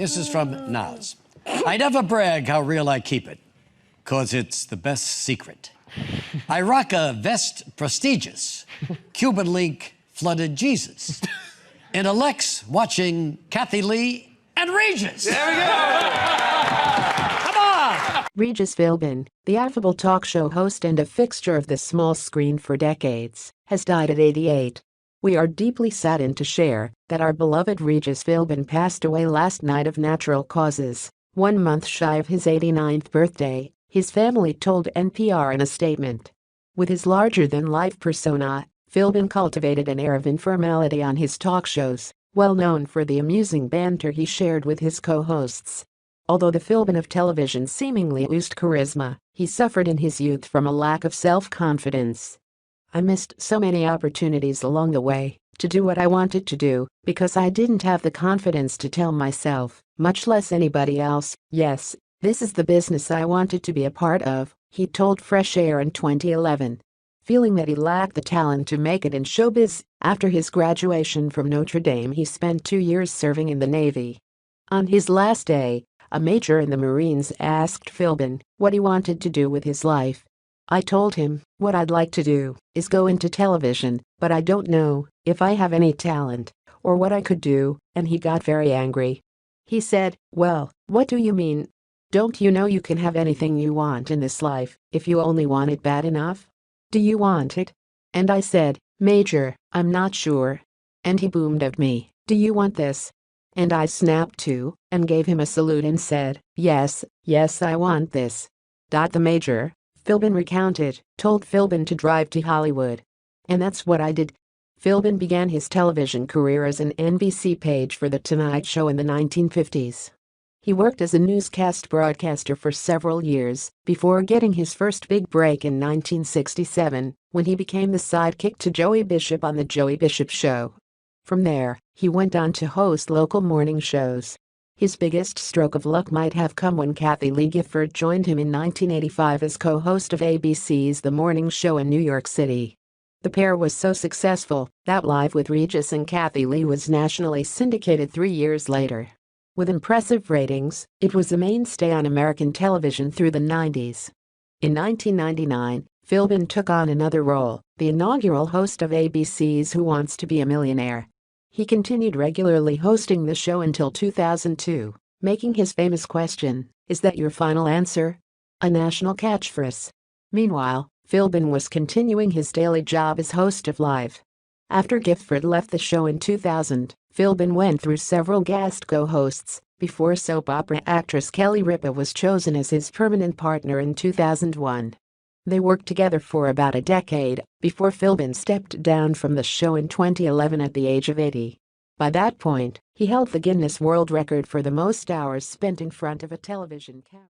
This is from Naz. I never brag how real I keep it, 'cause it's the best secret. I rock a vest prestigious, Cuban link flooded Jesus, in a Lex watching Kathy Lee and Regis. There we go! Come on! Regis Philbin, the affable talk show host and a fixture of the small screen for decades, has died at 88. We are deeply saddened to share that our beloved Regis Philbin passed away last night of natural causes, 1 month shy of his 89th birthday, his family told NPR in a statement. With his larger-than-life persona, Philbin cultivated an air of informality on his talk shows, well known for the amusing banter he shared with his co-hosts. Although the Philbin of television seemingly oozed charisma, he suffered in his youth from a lack of self-confidence. I missed so many opportunities along the way to do what I wanted to do because I didn't have the confidence to tell myself, much less anybody else, yes, this is the business I wanted to be a part of, he told Fresh Air in 2011. Feeling that he lacked the talent to make it in showbiz, after his graduation from Notre Dame he spent 2 years serving in the Navy. On his last day, a major in the Marines asked Philbin what he wanted to do with his life. I told him, what I'd like to do is go into television, but I don't know if I have any talent or what I could do, and he got very angry. He said, well, what do you mean? Don't you know you can have anything you want in this life if you only want it bad enough? Do you want it? And I said, Major, I'm not sure. And he boomed at me, do you want this? And I snapped too and gave him a salute and said, yes, I want this. The Major, Philbin recounted, told Philbin to drive to Hollywood. And that's what I did. Philbin began his television career as an NBC page for The Tonight Show in the 1950s. He worked as a newscast broadcaster for several years before getting his first big break in 1967 when he became the sidekick to Joey Bishop on The Joey Bishop Show. From there, he went on to host local morning shows. His biggest stroke of luck might have come when Kathy Lee Gifford joined him in 1985 as co-host of ABC's The Morning Show in New York City. The pair was so successful that Live with Regis and Kathy Lee was nationally syndicated 3 years later. With impressive ratings, it was a mainstay on American television through the 90s. In 1999, Philbin took on another role, the inaugural host of ABC's Who Wants to Be a Millionaire. He continued regularly hosting the show until 2002, making his famous question, "Is that your final answer?" a national catchphrase. Meanwhile, Philbin was continuing his daily job as host of Live. After Gifford left the show in 2000, Philbin went through several guest co-hosts before soap opera actress Kelly Ripa was chosen as his permanent partner in 2001. They worked together for about a decade before Philbin stepped down from the show in 2011 at the age of 80. By that point, he held the Guinness World Record for the most hours spent in front of a television camera.